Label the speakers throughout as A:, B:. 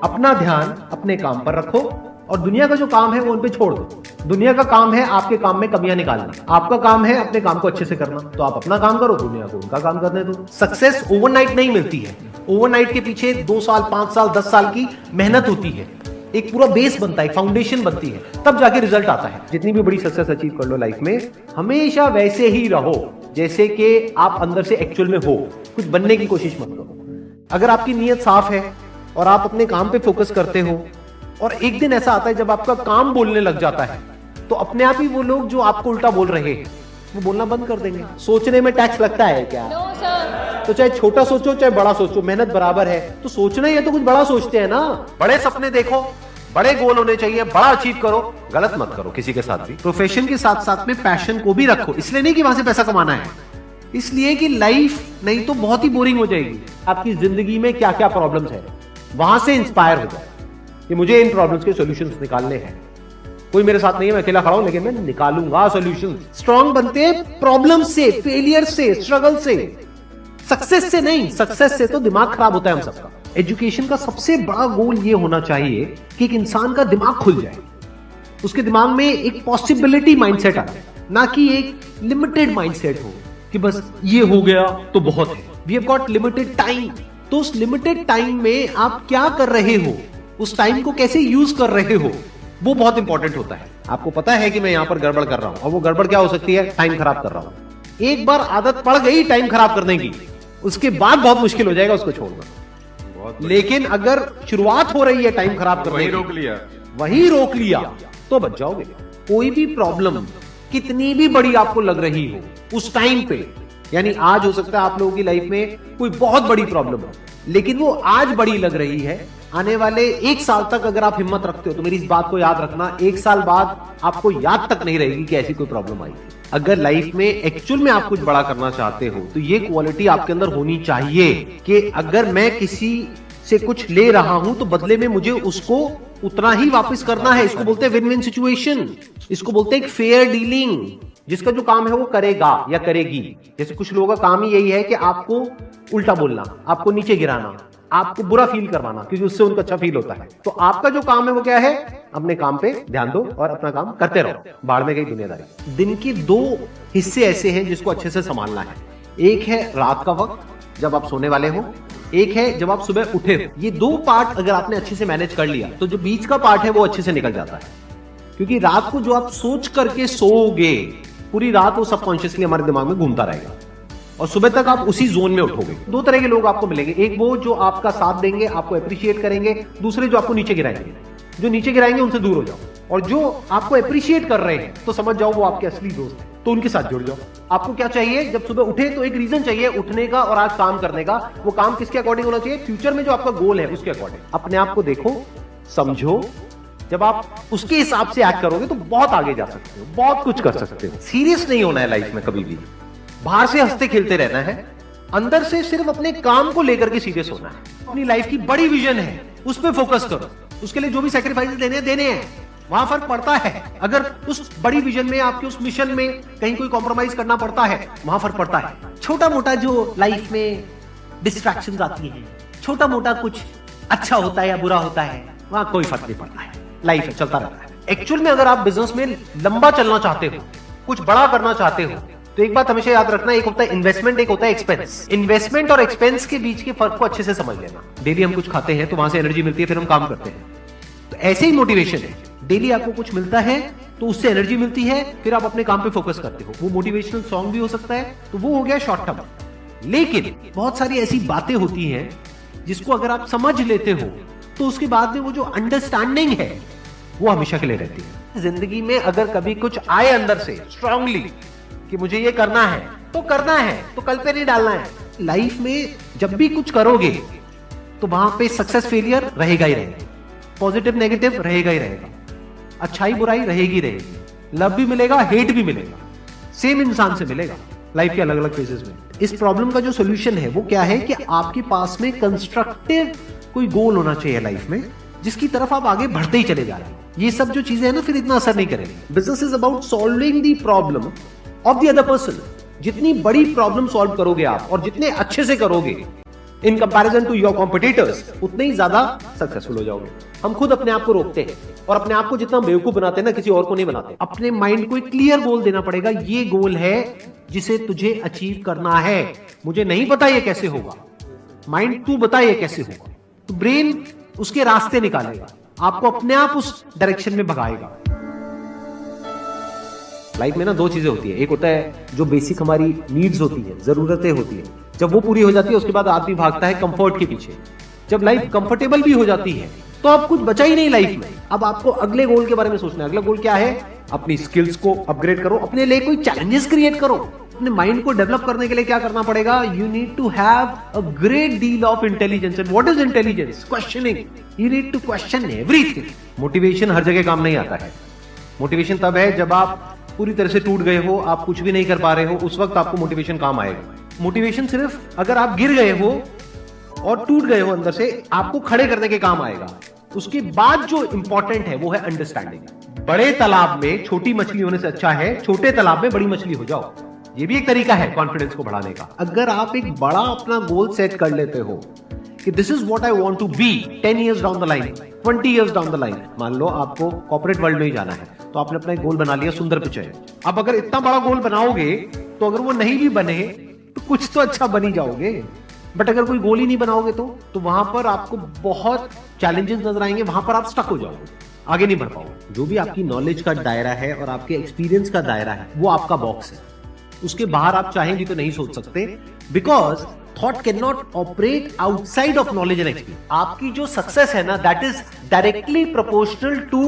A: अपना ध्यान अपने काम पर रखो और दुनिया का जो काम है वो उन पे छोड़ दो। दुनिया का काम है आपके काम में कमियां निकालना, आपका काम है अपने काम को अच्छे से करना। तो आप अपना काम करो, दुनिया को उनका काम करने दो। सक्सेस ओवरनाइट नहीं मिलती है। ओवरनाइट के पीछे 2 साल, 5 साल, 10 साल की मेहनत होती है। एक पूरा बेस बनता है, फाउंडेशन बनती है, तब जाके रिजल्ट आता है। जितनी भी बड़ी सक्सेस अचीव कर लो लाइफ में, हमेशा वैसे ही रहो जैसे कि आप अंदर से एक्चुअल में हो। कुछ बनने की कोशिश मत करो। अगर आपकी नीयत साफ है और आप अपने काम पे फोकस करते हो और एक दिन ऐसा आता है जब आपका काम बोलने लग जाता है, तो अपने आप ही वो लोग जो आपको उल्टा बोल रहे हैं वो बोलना बंद कर देंगे। सोचने में टैक्स लगता है क्या?
B: No, sir.
A: तो चाहे छोटा सोचो चाहे बड़ा सोचो, मेहनत बराबर है। तो सोचना ही है तो कुछ बड़ा सोचते हैं ना। बड़े सपने देखो, बड़े गोल होने चाहिए, बड़ा अचीव करो, गलत मत करो किसी के साथ भी। प्रोफेशन के साथ साथ में पैशन को भी रखो। इसलिए नहीं कि वहां से पैसा कमाना है, इसलिए कि लाइफ नहीं तो बहुत ही बोरिंग हो जाएगी। आपकी जिंदगी में क्या क्या प्रॉब्लम्स है, वहां से इंस्पायर हो जाए कि मुझे इन प्रॉब्लम्स के सॉल्यूशंस निकालने हैं। कोई मेरे साथ नहीं है, मैं अकेला खड़ा हूं, लेकिन मैं निकालूंगा सॉल्यूशन। स्ट्रांग बनते हैं प्रॉब्लम से, फेलियर से, स्ट्रगल से, सक्सेस से नहीं। सक्सेस से तो दिमाग खराब होता है हम सबका। एजुकेशन का सबसे बड़ा गोल ये होना चाहिए कि एक इंसान का दिमाग खुल जाए, उसके दिमाग में एक पॉसिबिलिटी माइंडसेट आ जाए, ना कि एक लिमिटेड माइंडसेट हो कि बस ये हो गया तो बहुत है। We have got limited time. तो उस लिमिटेड टाइम में आप क्या कर रहे हो, उस टाइम को कैसे यूज कर रहे हो, वो बहुत इंपॉर्टेंट होता है। आपको पता है कि मैं यहां पर गड़बड़ कर रहा हूं, और वो गड़बड़ क्या हो सकती है? टाइम खराब कर रहा हूं। एक बार आदत पड़ गई टाइम खराब करने की, उसके बाद बहुत मुश्किल हो जाएगा उसको छोड़ना। लेकिन अगर शुरुआत हो रही है टाइम खराब करने की, वही रोक लिया तो बच जाओगे। कोई भी प्रॉब्लम कितनी भी बड़ी आपको लग रही हो उस टाइम पे, यानी आज हो सकता है आप लोगों की लाइफ में कोई बहुत बड़ी प्रॉब्लम हो, लेकिन वो आज बड़ी लग रही है, आने वाले 1 साल तक अगर आप हिम्मत रखते हो तो मेरी इस बात को याद रखना, 1 साल बाद आपको याद तक नहीं रहेगी कि ऐसी कोई प्रॉब्लम आई थी। अगर लाइफ में एक्चुअल में आप कुछ बड़ा करना चाहते हो तो ये क्वालिटी आपके अंदर होनी चाहिए कि अगर मैं किसी से कुछ ले रहा हूं तो बदले में मुझे उसको उतना ही वापस करना है। इसको बोलते हैं विन विन सिचुएशन, इसको बोलते हैं फेयर डीलिंग। जिसका जो काम है वो करेगा या करेगी। जैसे कुछ लोगों का काम ही यही है कि आपको उल्टा बोलना, आपको नीचे गिराना, आपको बुरा फील करवाना, क्योंकि उससे उनका अच्छा फील होता है। तो आपका जो काम है वो क्या है? अपने काम पे ध्यान दो और अपना काम करते रहो। बाढ़ में गई दुनियादारी। दिन के 2 हिस्से ऐसे हैं जिसको अच्छे से संभालना है। एक है रात का वक्त जब आप सोने वाले हो, एक है जब आप सुबह उठे हो। ये 2 पार्ट अगर आपने अच्छे से मैनेज कर लिया तो जो बीच का पार्ट है वो अच्छे से निकल जाता है। क्योंकि रात को जो आप सोच करके सोओगे, पूरी रात वो सबकॉन्शियसली हमारे दिमाग में घूमता रहेगा और सुबह तक आप उसी जोन में उठोगे। 2 तरह के लोग आपको मिलेंगे, एक वो जो आपका साथ देंगे, आपको अप्रिशिएट करेंगे, दूसरे जो आपको नीचे गिराएंगे। जो नीचे गिराएंगे उनसे दूर हो जाओ, और जो आपको अप्रिशिएट कर रहे हैं तो समझ जाओ वो आपके असली दोस्त हैं, तो उनके साथ जुड़ जाओ। आपको क्या चाहिए? जब सुबह उठे तो एक रीजन चाहिए उठने का और आज काम करने का। वो काम किसके अकॉर्डिंग होना चाहिए? फ्यूचर में जो आपका गोल है उसके अकॉर्डिंग। अपने आप को देखो, समझो। जब आप उसके हिसाब से एक्ट करोगे तो बहुत आगे जा सकते हो, बहुत कुछ कर सकते हो। सीरियस नहीं होना है लाइफ में कभी भी। बाहर से हंसते खेलते रहना है, अंदर से सिर्फ अपने काम को लेकर के सीरियस होना है। अपनी लाइफ की बड़ी विजन है, उस पर फोकस करो। उसके लिए जो भी सैक्रिफाइस देने हैं, वहां फर्क पड़ता है। अगर उस बड़ी विजन में, आपके उस मिशन में कहीं कोई कॉम्प्रोमाइज करना पड़ता है, वहां फर्क पड़ता है। छोटा मोटा जो लाइफ में डिस्ट्रैक्शंस आती है, छोटा मोटा कुछ अच्छा होता है या बुरा होता है, वहां कोई फर्क नहीं पड़ता है। लाइफ है, चलता रहता है। एक्चुअल में अगर आप बिजनेस में लंबा चलना चाहते हो, कुछ बड़ा करना चाहते हो, तो एक बात हमेशा याद रखना, एक होता है इन्वेस्टमेंट, एक होता है एक्सपेंस। इन्वेस्टमेंट और एक्सपेंस के बीच के फर्क को अच्छे से समझ लेना। डेली हम कुछ खाते हैं तो वहां से एनर्जी मिलती है, फिर हम काम करते हैं। तो ऐसे ही मोटिवेशन है, डेली आपको कुछ मिलता है तो उससे एनर्जी मिलती है, फिर आप अपने काम पे फोकस करते हो। वो मोटिवेशनल सॉन्ग भी हो सकता है, तो वो हो गया शॉर्ट टर्म। लेकिन बहुत सारी ऐसी बातें होती हैं जिसको अगर आप समझ लेते हो तो उसके बाद में वो जो अंडरस्टैंडिंग है वो हमेशा के लिए रहती है। जिंदगी में अगर कभी कुछ आए अंदर से स्ट्रांगली कि मुझे ये करना है तो करना है, तो कल पे नहीं डालना है। लाइफ में जब भी कुछ करोगे तो वहां पे सक्सेस फेलियर रहेगा ही रहेगा, पॉजिटिव नेगेटिव रहेगा ही रहेगा, अच्छाई बुराई रहेगी रहेगी, लव भी मिलेगा, हेट भी मिलेगा, सेम इंसान से मिलेगा लाइफ के अलग अलग फेजेस में। इस प्रॉब्लम का जो सोल्यूशन है वो क्या है कि आपके पास में कंस्ट्रक्टिव कोई गोल होना चाहिए लाइफ में, जिसकी तरफ आप आगे बढ़ते ही चले जा रहे हैं। ये सब जो चीजें हैं ना, फिर इतना असर नहीं करेंगे। Business is about solving the problem of the other person. जितनी बड़ी प्रॉब्लम सॉल्व करोगे आप और जितने अच्छे से करोगे, in comparison to your competitors, उतने ही ज्यादा सक्सेसफुल हो जाओगे। हम खुद अपने आप को रोकते हैं और अपने आप को जितना बेवकूफ बनाते हैं ना, किसी और को नहीं बनाते। अपने माइंड को एक क्लियर गोल देना पड़ेगा, ये गोल है जिसे तुझे अचीव करना है। मुझे नहीं पता ये कैसे होगा, माइंड तू बता ये कैसे होगा, तो ब्रेन उसके रास्ते निकालेगा, आपको अपने आप उस डायरेक्शन में भगाएगा। लाइफ में ना दो चीजें होती है, एक होता है जो बेसिक हमारी नीड्स होती है, जरूरतें होती है, जब वो पूरी हो जाती है उसके बाद आदमी भागता है कंफर्ट के पीछे। जब लाइफ कंफर्टेबल भी हो जाती है तो अब कुछ बचा ही नहीं लाइफ में। अब आपको अगले गोल के बारे में सोचना है। अगला गोल क्या है? अपनी स्किल्स को अपग्रेड करो, अपने लिए कोई चैलेंजेस क्रिएट करो। अपने माइंड को डेवलप करने के लिए क्या करना पड़ेगा? You need to have a great deal of intelligence. And what is intelligence? Questioning. You need to question everything. Motivation हर जगह काम नहीं आता है। मोटिवेशन तब है जब आप पूरी तरह से टूट गए हो, आप कुछ भी नहीं कर पा रहे हो, उस वक्त आपको मोटिवेशन काम आएगा। मोटिवेशन सिर्फ अगर आप गिर गए हो और टूट गए हो अंदर से, आपको खड़े करने के काम आएगा। उसके बाद जो इंपॉर्टेंट है वो है अंडरस्टैंडिंग। बड़े तालाब में छोटी मछली होने से अच्छा है छोटे तालाब में बड़ी मछली हो जाओ। ये भी एक तरीका है कॉन्फिडेंस को बढ़ाने का। अगर आप एक बड़ा अपना गोल सेट कर लेते हो कि this is what I want to be 10 years down the line, 20 years down the line. मान लो आपको कॉर्पोरेट वर्ल्ड में ही जाना है, तो आपने अपना एक गोल बना लिया सुंदर पिचाई। अब अगर इतना बड़ा गोल बनाओगे तो अगर वो नहीं भी बने तो कुछ तो अच्छा बन ही जाओगे। बट अगर कोई गोल ही नहीं बनाओगे तो वहां पर आपको बहुत चैलेंजेस नजर आएंगे, वहां पर आप स्टक हो जाओगे, आगे नहीं बढ़ पाओगे। जो भी आपकी नॉलेज का दायरा है और आपके एक्सपीरियंस का दायरा है वो आपका बॉक्स है। उसके बाहर आप चाहेंगे तो नहीं सोच सकते, because thought can not operate outside of knowledge and experience. आपकी जो सक्सेस है ना, that is directly proportional to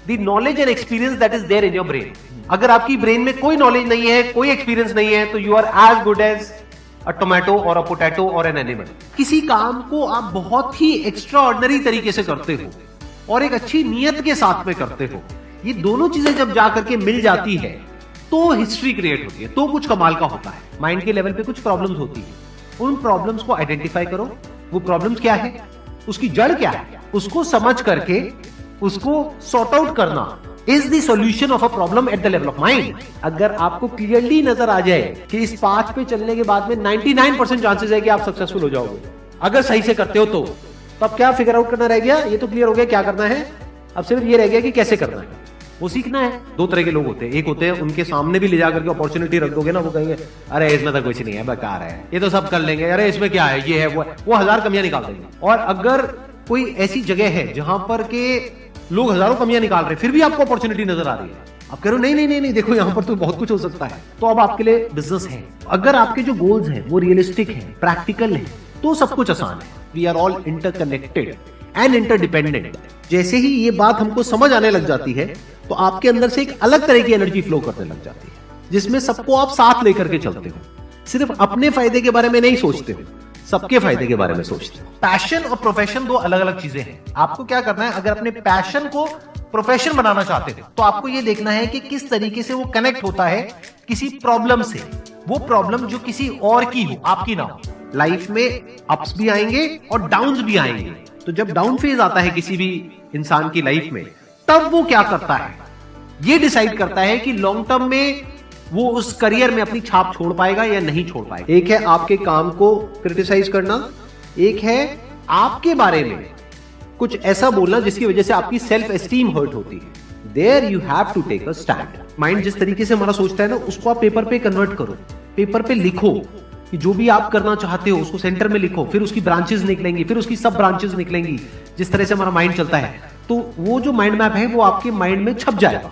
A: the knowledge and experience that is there in your brain. अगर आपकी ब्रेन में कोई नॉलेज नहीं है, कोई एक्सपीरियंस नहीं है, तो you are as good as a tomato or a potato or an animal. किसी काम को आप बहुत ही एक्स्ट्रा ऑर्डिनरी तरीके से करते हो और एक अच्छी नीयत के साथ में करते हो, ये दोनों चीजें जब जाकर के मिल जाती है तो हिस्ट्री क्रिएट होती है, तो कुछ कमाल का होता है। माइंड के लेवल पे कुछ प्रॉब्लम्स होती है, उन प्रॉब्लम्स को आइडेंटिफाई करो। वो प्रॉब्लम्स क्या है, उसकी जड़ क्या है, उसको समझ करके उसको सॉर्ट आउट करना is the solution of a problem at the level of mind. अगर आपको क्लियरली नजर आ जाए कि इस पाथ पे चलने के बाद में 99% चांसेस है कि आप सक्सेसफुल हो जाओगे अगर सही से करते हो, तो अब क्या फिगर आउट करना रह गया? ये तो क्लियर हो गया क्या करना है, अब सिर्फ ये रह गया कि कैसे करना है, वो सीखना है। दो तरह के लोग होते हैं, एक होते हैं उनके सामने भी ले जाकर के अपॉर्चुनिटी रख दोगे ना, वो कहेंगे अरे इसमें तो कुछ नहीं है, बेकार है, ये तो सब कर लेंगे, अरे इसमें क्या है, ये है वो 1000 कमियां निकाल देंगे। और अगर कोई ऐसी जगह है जहां पर के लोग हजारों कमियां निकाल रहे हैं फिर भी आपको अपॉर्चुनिटी नजर आ रही है, आप कह रहे हो नहीं नहीं नहीं देखो यहाँ पर तो बहुत कुछ हो सकता है, तो अब आपके लिए बिजनेस है। अगर आपके जो गोल्स हैं वो रियलिस्टिक है, प्रैक्टिकल है, तो सब कुछ आसान है। We are all interconnected and interdependent. जैसे ही ये बात हमको समझ आने लग जाती है तो आपके अंदर से एक अलग तरह की एनर्जी फ्लो करने लग जाती है, जिसमें सबको आप साथ लेकर के चलते हो। सिर्फ अपने फायदे के बारे में नहीं सोचते हो, सबके फायदे के बारे में सोचते हो। पैशन और प्रोफेशन दो अलग अलग चीजें हैं। आपको क्या करना है, अगर अपने पैशन को प्रोफेशन बनाना चाहते हो तो आपको ये देखना है कि किस तरीके से वो कनेक्ट होता है किसी प्रॉब्लम से। वो प्रॉब्लम जो किसी और की हो, आपकी ना हो। लाइफ में अप्स भी आएंगे और डाउन्स भी आएंगे, तो जब डाउन फेज आता है किसी भी इंसान की लाइफ में, तब वो क्या करता है, ये डिसाइड करता है कि लॉन्ग टर्म में वो उस करियर में अपनी छाप छोड़ पाएगा या नहीं छोड़ पाएगा। एक है आपके काम को क्रिटिसाइज करना, एक है आपके बारे में कुछ ऐसा बोलना जिसकी वजह से आपकी सेल्फ एस्टीम हर्ट होती है। There you have to take a stand. Mind जिस तरीके से हमारा सोचता है ना, उसको आप पेपर पे कन्वर्ट करो, पेपर पे लिखो कि जो भी आप करना चाहते हो उसको सेंटर में लिखो, फिर उसकी ब्रांचेस निकलेंगी, फिर उसकी सब ब्रांचेस निकलेंगी। जिस तरह से हमारा माइंड चलता है, तो वो जो माइंड मैप है वो आपके माइंड में छप जाएगा,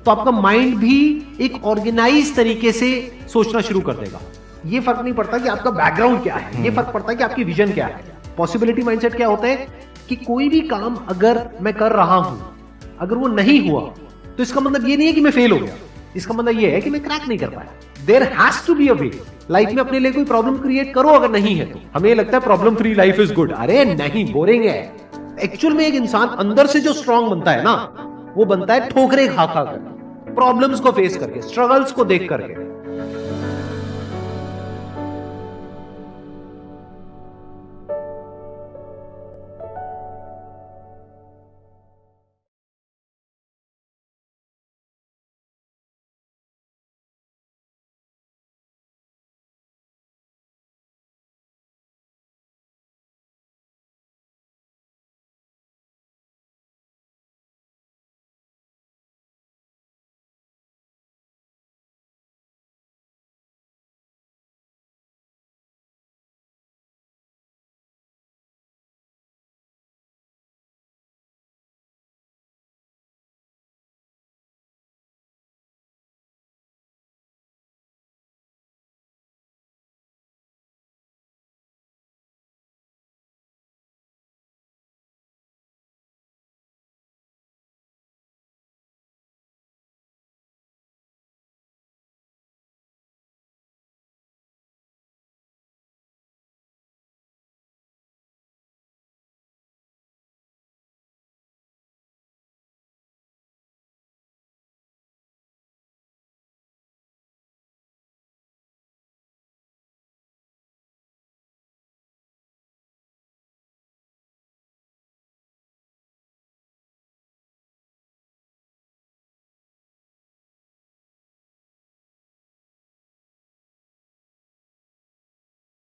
A: तो आपका माइंड भी एक ऑर्गेनाइज तरीके से सोचना शुरू कर देगा। ये फर्क नहीं पड़ता कि आपका बैकग्राउंड क्या है, ये फर्क पड़ता है कि आपकी विजन क्या है। पॉसिबिलिटी माइंडसेट क्या होता है कि कोई भी काम अगर मैं कर रहा हूं, अगर वो नहीं हुआ तो इसका मतलब ये नहीं है कि मैं फेल हो गया, इसका मतलब ये है कि मैं क्रैक नहीं कर पाया। There has to be a way. Life में अपने लिए कोई प्रॉब्लम क्रिएट करो, अगर नहीं है तो। हमें लगता है problem free life is good, अरे नहीं, बोरिंग है। एक्चुअल में एक इंसान अंदर से जो स्ट्रांग बनता है ना, वो बनता है ठोकरे खा खा कर, प्रॉब्लम्स को फेस करके, स्ट्रगल्स को देख करके।